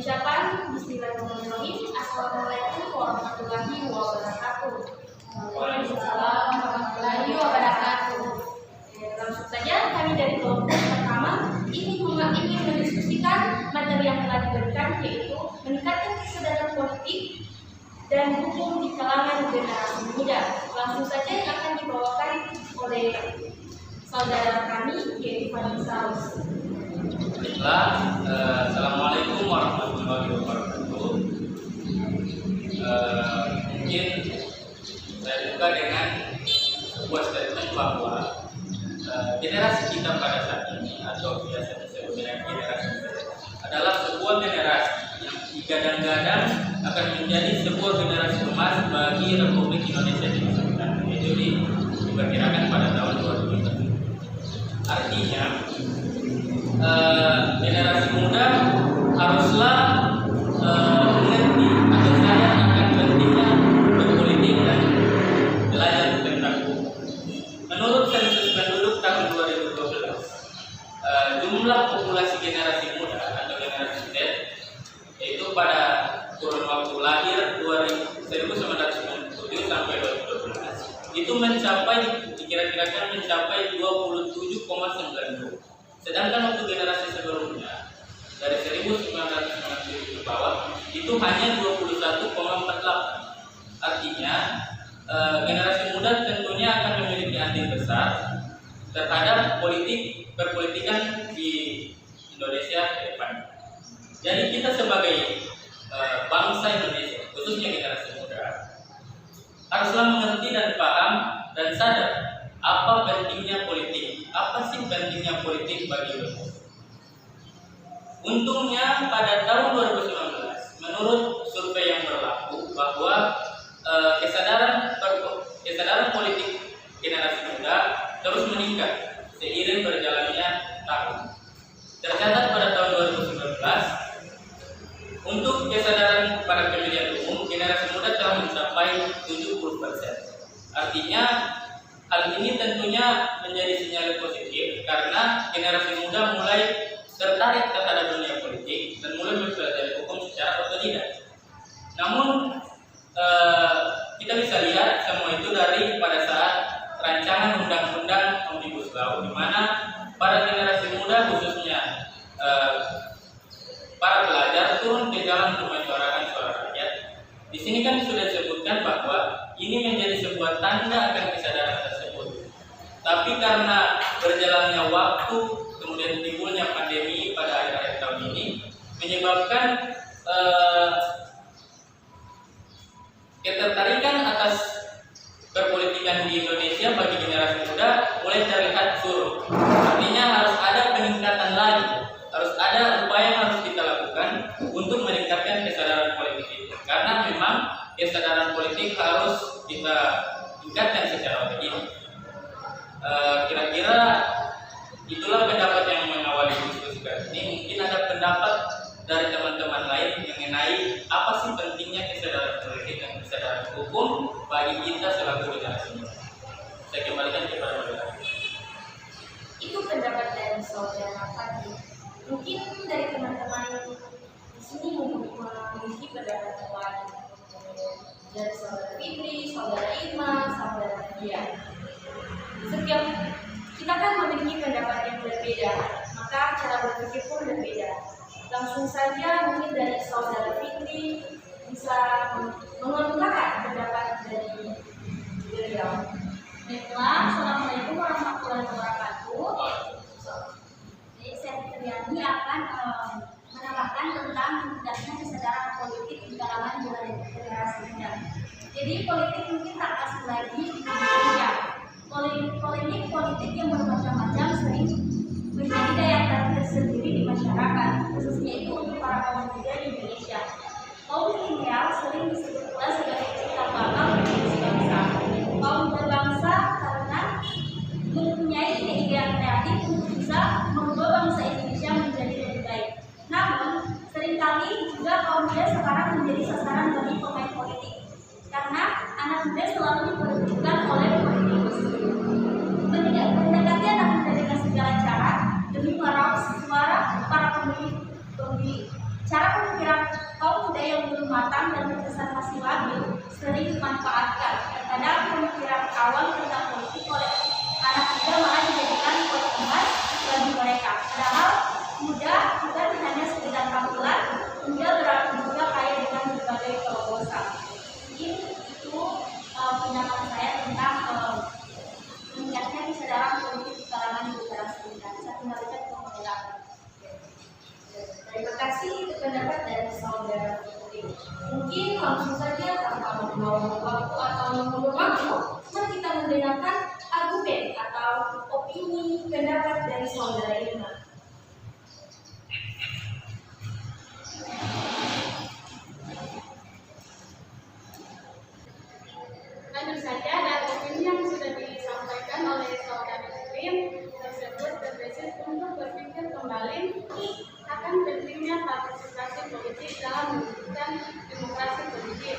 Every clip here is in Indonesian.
ucapan Bismillahirrahmanirrahim. Assalamualaikum warahmatullahi wabarakatuh. Waalaikumsalam warahmatullahi wabarakatuh. Langsung saja kami dari kelompok pertama ingin mendiskusikan materi yang telah diberikan, yaitu meningkatkan kesadaran politik dan hukum di kalangan generasi muda. Langsung saja yang akan dibawakan oleh saudara kami, yaitu Vanessa. Assalamualaikum warahmatullahi wabarakatuh. Mungkin saya buka dengan sebuah statement bahwa generasi kita pada saat ini, atau biasa disebut dengan generasi Z, adalah sebuah generasi yang digadang-gadang akan menjadi sebuah generasi emas bagi Republik Indonesia di masa depan, yaitu diperkirakan pada tahun 2030. Artinya generasi muda haruslah mengerti atau sadar akan pentingnya berpolitik dan belajar tentang hukum. Menurut sensus penduduk tahun 2012, jumlah populasi generasi muda atau generasi Z, yaitu pada kurun waktu lahir 1997 sampai 2012, itu dikira-kirakan mencapai 27,90. Sedangkan untuk generasi sebelumnya dari 1997 ke bawah itu hanya 21,48. Artinya generasi muda tentunya akan memiliki andil besar terhadap perpolitikan di Indonesia ke depan. Jadi kita sebagai bangsa Indonesia, khususnya generasi muda, haruslah mengerti dan paham dan sadar apa pentingnya politik. Apa sih pentingnya politik bagi Indonesia? Untungnya pada tahun 2019, menurut survei yang berlaku, bahwa kesadaran politik generasi muda terus meningkat seiring berjalannya tahun. Tercatat pada tahun 2019, untuk kesadaran pada pemilihan umum, generasi muda telah mencapai 70%. Artinya hal ini tentunya menjadi sinyal positif karena generasi muda mulai tertarik terhadap dunia politik dan mulai mempelajari hukum secara otodidak. Namun kita bisa lihat semua itu dari pada saat rancangan undang-undang Omnibus Law, di mana para generasi muda, khususnya para pelajar, turun ke jalan untuk menyuarakan suara rakyat. Di sini kan sudah disebutkan bahwa ini menjadi sebuah tanda akan kesadaran tersebut. Tapi karena berjalannya waktu, kemudian timbulnya pandemi pada akhir-akhir tahun ini, menyebabkan ketertarikan atas perpolitikan di Indonesia bagi generasi muda mulai terlihat surut. Artinya harus ada peningkatan lagi, harus ada upaya yang harus kita lakukan untuk meningkatkan kesadaran politik itu. Karena memang kesadaran politik harus kita tingkatkan secara otodidak. Kira-kira itulah pendapat yang mengawali diskusi kali ini. Mungkin ada pendapat dari teman-teman lain mengenai apa sih pentingnya kesadaran politik dan kesadaran hukum bagi kita selaku generasi muda. Saya kembalikan kepada Mbak. Itu pendapat dari saudara Fadli. Mungkin dari teman-teman di sini memiliki pendapat lain. Dari saudara Fitri, saudara Irma, saudara Nadia. Setiap kita kan memiliki pendapat yang berbeda, maka cara berpikir pun berbeda. Langsung saja mungkin dari saudara Fitri bisa mengemukakan pendapat dari beliau. Baiklah, Assalamualaikum warahmatullahi wabarakatuh. Jadi saya Fitriani akan menambahkan tentang meningkatnya kesadaran politik di kalangan generasi muda. Jadi politik mungkin tak asing lagi di Indonesia. Polemik politik yang bermacam-macam sering menjadi daya tarik tersendiri di masyarakat, khususnya itu untuk para kaum muda di Indonesia. Kaum milenial sering disebut pula sebagai cikal bakal Indonesia bangsa. Kaum berbangsa karena mempunyai keinginan kreatif untuk bisa mengubah bangsa Indonesia menjadi lebih baik. Namun, seringkali juga kaum muda sekarang menjadi sasaran bagi pemain politik, karena anak muda selalu diperhitungkan oleh politikus. Mendekati anak muda dengan segala cara demi meraup suara para pemilih. Cara pemikiran yang belum matang dan terkesan masih labil sering dimanfaatkan. Terkadang pemikiran awal tentang politik oleh anak muda malah dijadikan poin emas bagi mereka. Padahal muda bukan hanya sekedar tampilan, muda berarti juga kaya dengan berbagai terobosan. Mungkin itu pendapat saya tentang meningkatnya kesadaran politik di kalangan generasi muda. Saya kembalikan ke moderator. Terima kasih untuk pendapat dari saudara Fitri. Mungkin langsung saja tanpa membuang waktu atau mengulur waktu, mari kita mendengarkan argumen atau opini pendapat dari saudara Irma. Lanjut saja dari opini yang sudah disampaikan oleh saudara Fitri tersebut berbasis untuk berpikir kembali akan pentingnya partisipasi politik dalam mewujudkan demokrasi politik.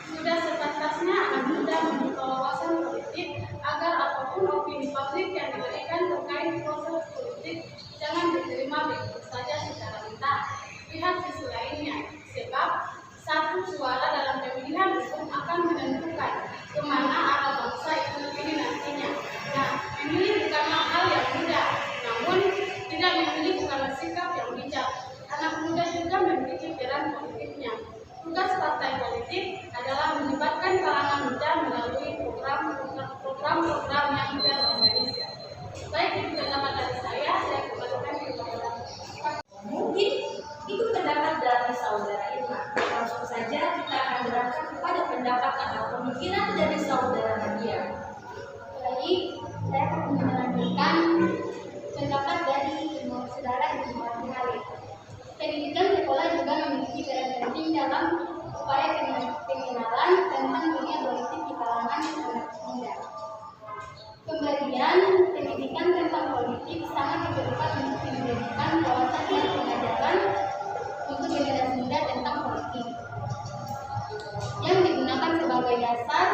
Sudah sepantasnya anak muda membuka wawasan politik agar apapun opini publik yang diberikan terkait proses politik jangan diterima begitu saja secara mentah. Lihat sisi lainnya, sebab satu suara dalam pemilihan hukum akan menentukan kemana arah bangsa itu ini nantinya. Nah, memilih bukanlah hal yang mudah, namun tidak memilih bukanlah sikap yang bijak. Anak muda juga memiliki peran politiknya. Tugas partai politik adalah melibatkan kalangan muda melalui program-program yang terorganisir. Baik, itu pendapat dari saya kembalikan kepada Mungkin itu pendapat dari saudara Irma. Langsung saja kita akan berangkat kepada pendapat atau pemikiran dari saudara Nadia. Baik, saya akan melanjutkan pendapat dari saudara Irma Hari. Pendidikan sekolah juga memiliki peran penting dalam upaya pengenalan tentang dunia politik di kalangan anak muda. Pemberian pendidikan tentang politik sangat diperlukan untuk menjadikan wawasan dan pengajaran untuk generasi muda tentang politik yang digunakan sebagai dasar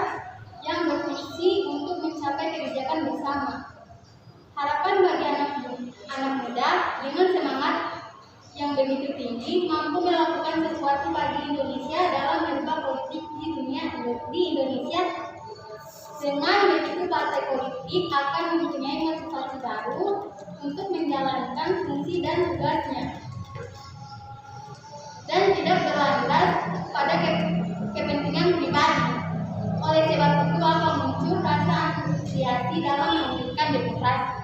yang berfungsi untuk mencapai kebijakan bersama. Harapan bagi anak muda dengan semangat yang begitu tinggi mampu melakukan sesuatu bagi Indonesia dalam merubah politik di Indonesia. Dengan begitu partai politik akan mempunyai motivasi baru untuk menjalankan fungsi dan tugasnya dan tidak berlandas pada kepentingan pribadi. Oleh sebab itu akan muncul rasa antusiasi dalam mewujudkan demokrasi.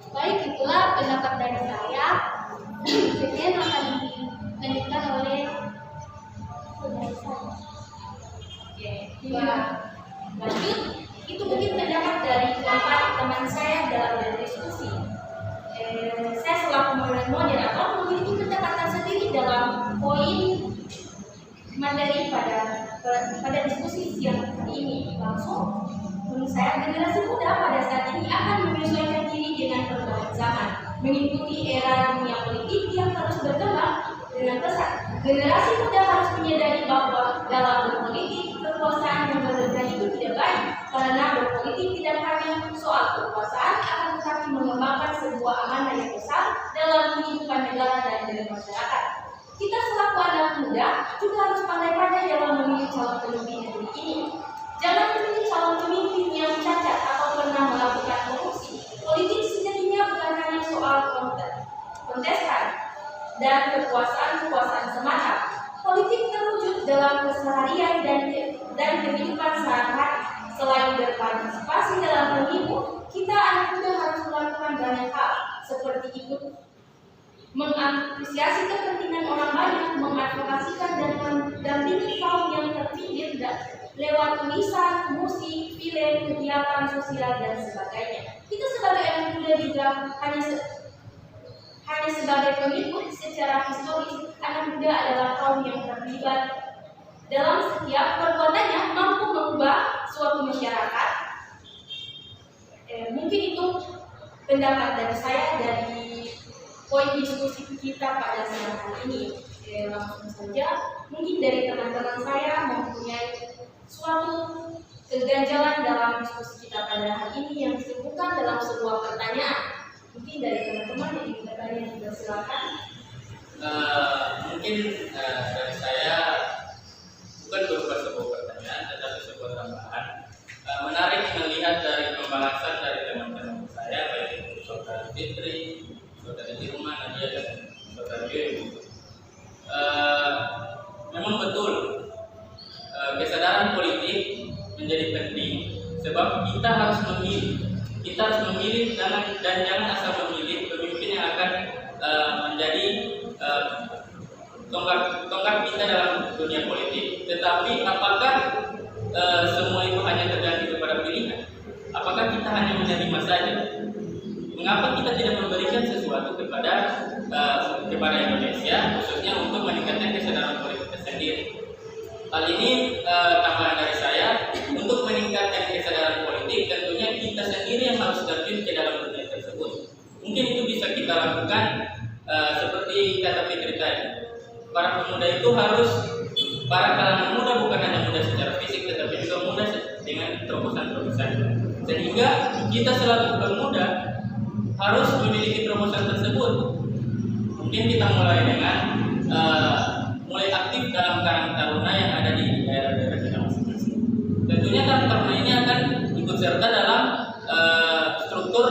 Baik, itulah pendapat dari saya. Sekian akan dilanjutkan oleh saudara saya. Lanjut, itu mungkin pendapat dari keempat teman saya dalam berdiskusi. Saya selaku moderator memiliki pendapat tersendiri dalam poin materi pada diskusi siang hari ini. Langsung, menurut saya generasi muda pada saat ini akan menyesuaikan diri dengan perkembangan zaman, mengikuti era dunia politik yang terus berkembang dengan pesat. Generasi muda harus menyadari bahwa dalam berpolitik kekuasaan yang berlebihan itu tidak baik, karena berpolitik tidak hanya soal kekuasaan, akan tetapi mengembangkan sebuah amanah yang besar dalam kehidupan negara dan masyarakat. Kita selaku anak muda juga harus pandai-pandai dalam memilih calon pemimpin negeri ini. Jangan memilih calon pemimpin yang cacat atau pernah melakukan korupsi. Politik sejatinya bukan hanya soal kontestan dan kekuasaan semata. Politik terwujud dalam keseharian dan kehidupan sehari-hari. Selain berpartisipasi dalam pemilu, kita anak muda harus melakukan banyak hal, seperti ikut mengapresiasi kepentingan orang banyak, mengadvokasikan dan mendampingi kaum yang terpinggir lewat tulisan, musik, film, kegiatan sosial dan sebagainya. Kita sebagai anak muda juga hanya sebagai pengikut. Secara historis, anak muda adalah kaum yang terlibat dalam setiap perbuatannya, mampu mengubah suatu masyarakat. Mungkin itu pendapat dari saya dari poin diskusi kita pada siang hari ini. Langsung saja, mungkin dari teman-teman saya mempunyai suatu keganjalan dalam diskusi kita pada hari ini yang disebutkan dalam sebuah pertanyaan. Mungkin dari teman-teman yang ingin bertanya juga silakan. Mungkin dari saya Sebab kita harus memilih dan jangan asal memilih pemimpin yang akan menjadi tonggak kita dalam dunia politik. Tetapi apakah semua itu hanya tergantung kepada pilihan? Apakah kita hanya menerima saja? Mengapa kita tidak memberikan sesuatu kepada Indonesia, khususnya untuk meningkatkan kesadaran politik tersendiri? Hal ini tambahan dari saya, untuk meningkatkan kesadaran politik tentunya kita sendiri yang harus terjun ke dalam dunia tersebut. Mungkin itu bisa kita lakukan seperti kata Fitri tadi. Para pemuda itu harus, para kalangan muda bukan hanya muda secara fisik, tetapi juga muda dengan terobosan-terobosan. Sehingga kita selaku pemuda harus memiliki terobosan tersebut. Mungkin kita mulai dengan mulai aktif dalam Karang Taruna yang ada di daerah-daerah kita masing-masing. Tentunya Karang Taruna ini akan ikut serta dalam struktur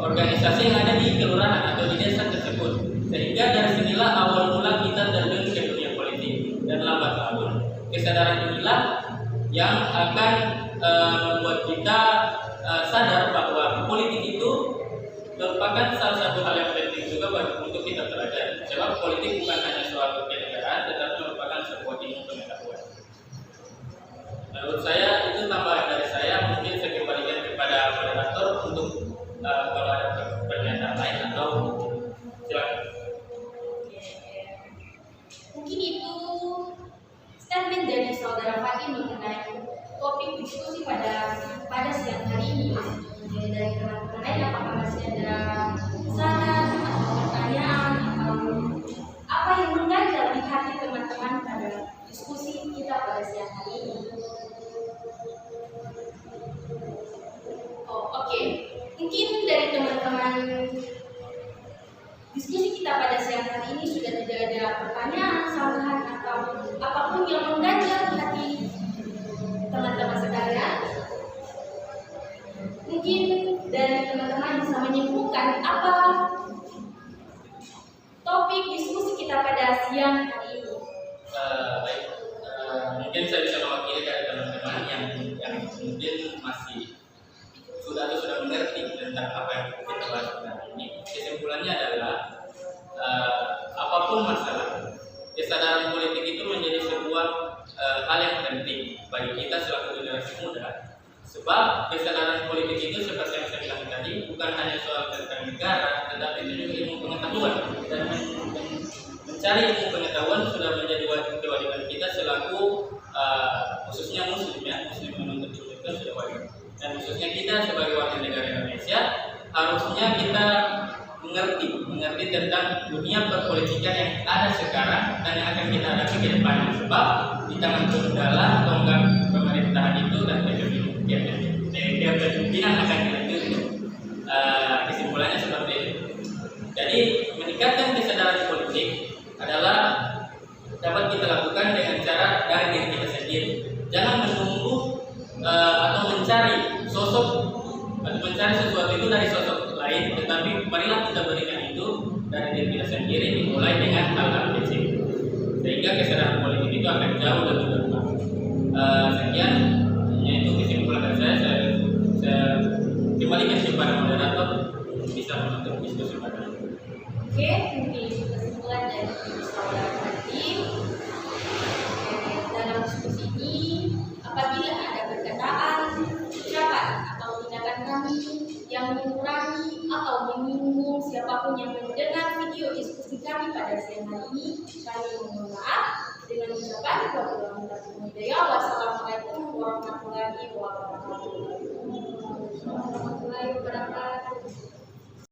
organisasi yang ada di kelurahan atau di desa tersebut. Sehingga dari sinilah awal mula kita terjun ke dunia politik, dan lambat laun kesadaran inilah yang akan membuat kita sadar bahwa politik itu merupakan salah satu hal yang penting juga untuk kita pelajari. Sebab politik bukan hanya soal kenegaraan, tetapi merupakan sebuah ilmu pengetahuan. Menurut saya itu tambahan dari saya. Mungkin saya kembalikan kepada moderator untuk kalau ada pernyataan lain atau silakan. Mungkin itu statement dari saudara Fatih mengenai topik diskusi pada siang hari ini. Jadi dari teman-teman lain, apakah masih ada saran atau pertanyaan atau apa yang mengganjal di hati teman-teman pada diskusi kita pada siang hari ini? Oke. Mungkin dari teman-teman diskusi kita pada siang hari ini sudah tidak ada pertanyaan, sanggahan atau apapun yang mengganjal di hati teman-teman sekalian. Mungkin dari teman-teman bisa menyimpulkan apa topik diskusi kita pada siang hari ini. Baik, mungkin saya bisa mewakili dari teman-teman yang mungkin masih sudah mengerti tentang apa yang kita bahas hari ini. Kesimpulannya adalah apapun masalah, kesadaran politik itu menjadi sebuah hal yang penting bagi kita selaku generasi muda. Sebab kesadaran politik itu seperti yang saya bilang tadi bukan hanya soal tentang negara, tetapi itu juga ilmu pengetahuan, dan mencari ilmu pengetahuan sudah menjadi kewajiban kita selaku khususnya muslim menuntut ilmu itu sudah wajib. Dan khususnya kita sebagai warga negara Indonesia harusnya kita mengerti tentang dunia perpolitikan yang ada sekarang dan yang akan kita hadapi ke depan. Sebab di tangan kendala tonggak pemerintahan itu dan kepemimpinan akan dilanjutkan. Kesimpulannya seperti itu. Jadi meningkatkan kesadaran politik adalah dapat kita lakukan dengan cara dari diri kita sendiri. Jangan menunggu atau mencari sosok atau mencari sesuatu itu dari sosok lain, tetapi marilah kita berikan itu dari diri kita sendiri, dimulai dengan hal-hal kecil sehingga kesadaran politik itu akan jauh lebih berkembang. Sekian, yaitu kesimpulan dari saya kembalikan kepada moderator untuk bisa menutup diskusi pada ini. Oke, mungkin kesimpulan dari saudara Fatih dalam diskusi ini, apabila ada perkataan, ucapan atau tindakan kami yang mengurangi atau menyinggung siapapun yang mendengar video diskusi kami pada siang hari ini, kami